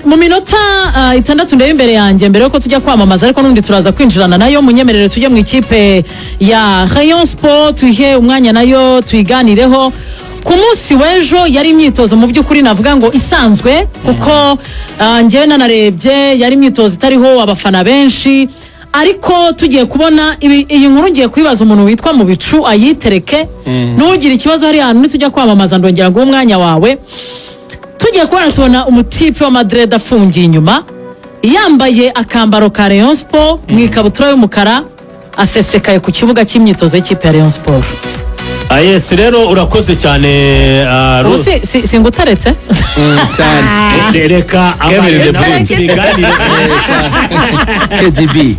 mu minota 6 ndebe imbere yanjye mbere yuko tujya kwamamaza ariko nundi turaza kwinjirana nayo munyemerere tujye mu ikipe ya Rayon Sport tuhe umwanya nayo tuyiganireho. Ku munsi w'ejo yari imyitozo mu by'ukuri navuga ngo isanzwe kuko njyewe nanarebye yari imyitozo itariho abafana benshi ariko tugiye kubona iyi nkuru ngiye kwibaza umuntu witwa mu bicu ayitereke ntugire ikibazo hari ahantu nitujya kwamamaza ndongera ngo umwanya wawe. Tugiye kubona tubona umutipe wa Madrid afungiye inyuma yambaye akambaro ka Rayon Sport mu ikabutura y'umukara asesekaye ku kibuga cy'imyitozo y'ikipe ya Rayon Sport. Yes rero urakoze cyane singutaretse cyane reka abaganire KDB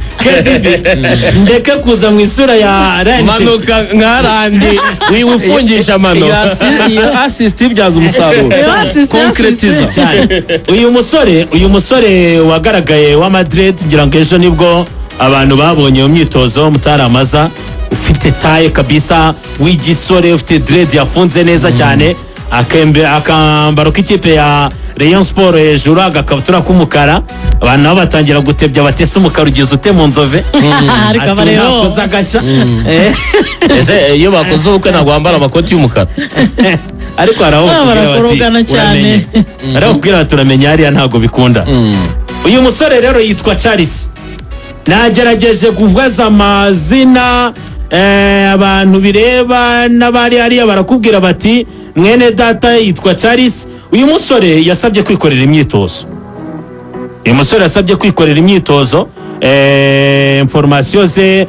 ndeke kuza mu isura ya Randi manuka nkarandi wifungisha mano ya assist ibyaza umusaruro concretiza cyane uyu musore wagaragaye wa Madrid ngira ngo ejo nibwo abantu babonye mu myitozo mutaramaza ufite taye kabisa w'igisore ufite dread yafunze neza cyane akambaro k'ikipe ya Rayon Sport hejuru agakabutura k'umukara abantu nabo batangira gutebya batese umukara ugeze ute mu nzove ati nakoze agashya ese iyo bakoze ubukwe ntabwo wambara amakoti y'umukara ariko arababwira bati turamenya hariya ntabwo bikunda. Uyu musore rero yitwa Charles nagerageje kuvuza amazina abantu bireba n'abari hariya barakubwira bati mwene data yitwa Charles. Uyu musore yasabye kwikorera imyitozo information ze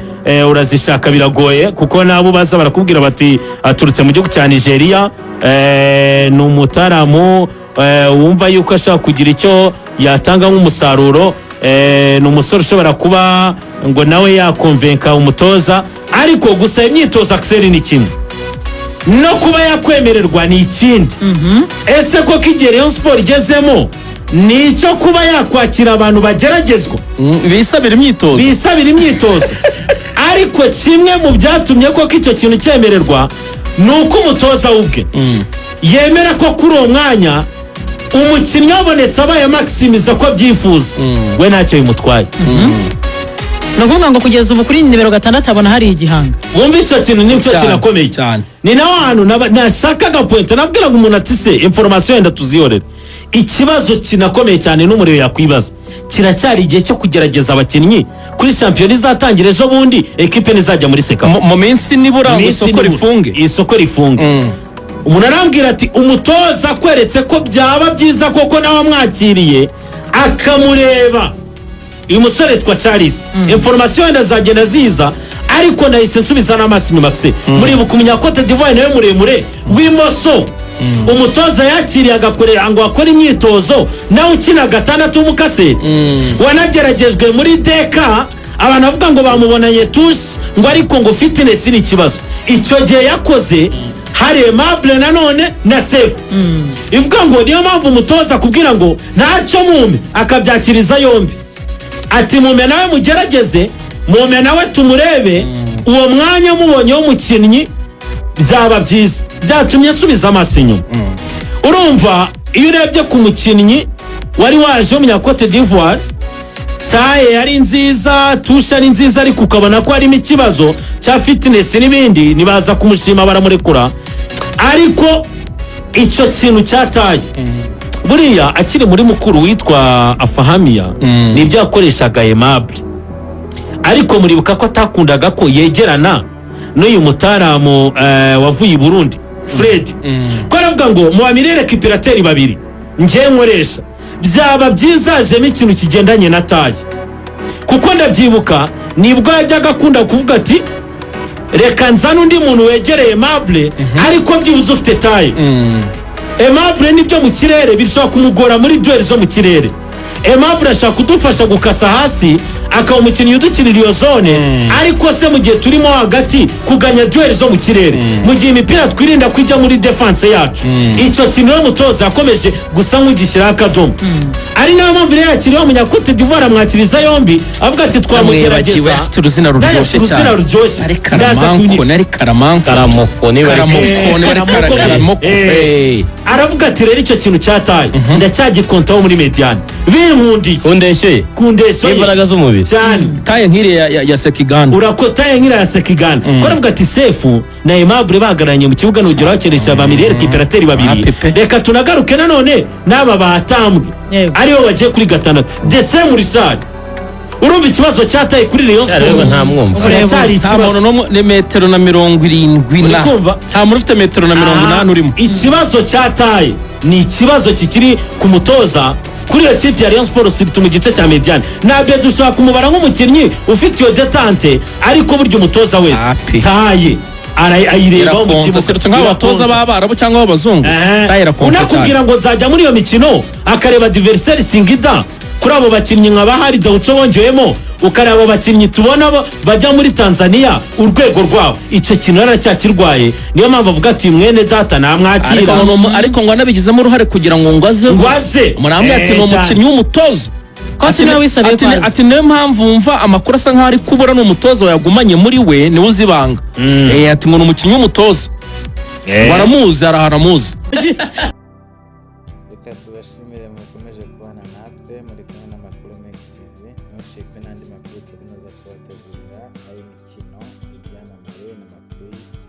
urazishaka biragoye kuko nabo baza barakubwira bati aturutse mu gihugu cya Nigeria ni umutaramu wumva yuko ashaka kugira icyo yatanga nk'umusaruro ni umusore ushobora kuba ngo nawe yakonvenka umutoza ariko gusa imyitozo Axel ni kimwe no kuba yakwemererwa ni ikindi. Ese ko igihe Rayon Sport igezemo ni icyo kuba yakwakira abantu bageragezwa bisabira imyitozo ariko kimwe mu byatumye ko icyo kintu cyemererwa ni uko umutoza ubwe yemera ko kuri uwo mwanya umukinnyi wabonetse abaye maximiza ko abyifuza we ntacyo bimutwaye. Navuga ngo kugeza ubu kuri nimero 6 abona hari igihanga. Wumva icyo kintu ni cyo kinakomeye cyane. Ni naho hantu nashakaga point nabwira ngo umuntu ati se information yenda tuziyorere. Ikibazo kinakomeye cyane n'umuriro yakwibaza kiracyari igihe cyo kugerageza abakinnyi kuri champion izatangira ejo bundi equipe nizajya muri seka mu minsi nibura isoko rifunge. Umuntu arambwira ati umutoza kweretse ko byaba byiza koko nawe amwakiriye akamureba. Uyu musore twa Charles information ndazagenda ziza ariko nahise nsubiza n'amasi nyuma kse muri bukumenya Cote d'Ivoire nawe muremure w'imoso umutoza yakiriye agakorera ngo akora imyitozo nawe ukina 6 umukase wanageragejwe muri deka abantu bavuga ngo bamubonanye tous ngo ariko ngo fitness ni kibazo icyo gihe yakoze hari Aimable nanone na Sefu ivuga ngo niyo mpamvu umutoza kubwira ngo ntacyo mume akabyakiriza yombi ati mume nawe mugerageze mume nawe tumurebe uwo mwanya mubonye w'umukinnyi byaba byiza byatumye nsubiza amaso inyuma. Urumva iyo urebye ku mukinnyi wari waje mu Cote d'Ivoire taye yari nziza tusha ari nziza ariko ukabona ko harimo ikibazo cya fitness n'ibindi nibaza kumushima baramurekura ariko icyo kintu cyataye buriya akiri muri mukuru witwa Afahamiya nibyo yakoreshaga Aimable ariko muribuka ko atakundaga ko yegerana n'uyu mutaramu wavuye i Burundi Fred ko aravuga ngo muamirere kipirateri babiri ngiye nkoresha byaba byizajemo ikintu kigendanye na taye kuko ndabyibuka nibwo yajyaga akunda kuvuga ati reka nzana undi muntu wegereye Aimable ariko byibuze ufite taye. Aimable nibyo mu kirere bishobora kumugora muri duel zo mu kirere. Aimable ashaka kudufasha gukasa hasi akaba umukinnyi udukinira iyo zone ariko se mu gihe turimo hagati kuganya duel zo mu kirere mu gihe imipira twirinda kujya muri defense yacu icyo kintu n'umutoza yakomeje gusa nk'ugishyira akadomo ari nayo mpamvu rero yakiriye mu Cote d'Ivoire amwakiriza yombi avuga ati twamugerageza afite uruzina ruryoshye cyane ari Karamanko Karamoko aravuga ati rero icyo kintu cyataye ndacyagikontaho muri Mediane binkundiye kundeshyeye kundeshyeye imbaraga z'umubiri cyane taye nk'iriya ya Sekiganda urakotaye nk'iriya ya Sekiganda ko aravuga ati Sefu na Aimable bahagararanye mu kibuga n'urugero bakeresha ba miliyeri kiperateri babiri reka tunagaruke nanone n'aba batambwe aribo bagiye kuri gatandatu dese muri sare urumva ikibazo cyataye kuri Rayon Sport nta mwumva nta muntu no ni metero na 70 na nta muntu ufite metero na 80 urimo ikibazo cyataye ni ikibazo kikiri ku mutoza kuri iyo kipe ya Rayon Sport sibita mu gice cya Mediane nabyo dushaka kumubara nk'umukinnyi ufite iyo detante ariko buryo umutoza wese taye ayirebaho mu kibuga nk'abatoza b'Abarabu cyangwa b'Abazungu taye rakonta unakubwira ngo nzajya muri iyo mikino akareba adversaire Singida kuri abo bakinnyi nka bahari Dawuco bongeyemo ukareba abo bakinnyi tubona bajya muri Tanzania urwego rwabo icyo kintu aracyakirwaye niyo mpamvu avuga ati mwene data namwakira ariko ngo anabigizemo uruhare kugira ngo ngwaze muramwe ati no mukinnyi w'umutoza ati niyo mpamvu wumva amakuru asa nkaho ari kubura n'umutoza wayagumanye muri we niwe uzibanga ati ngo ni umukinnyi w'umutoza baramuzi araharamuzi reka tubashimire mukomeje kubana natwe muri kumwe n'amakuru Mix TV ntucikwe n'andi makuru tukomeza kubategurira ay'imikino ibyamamare n'amakuru y'isi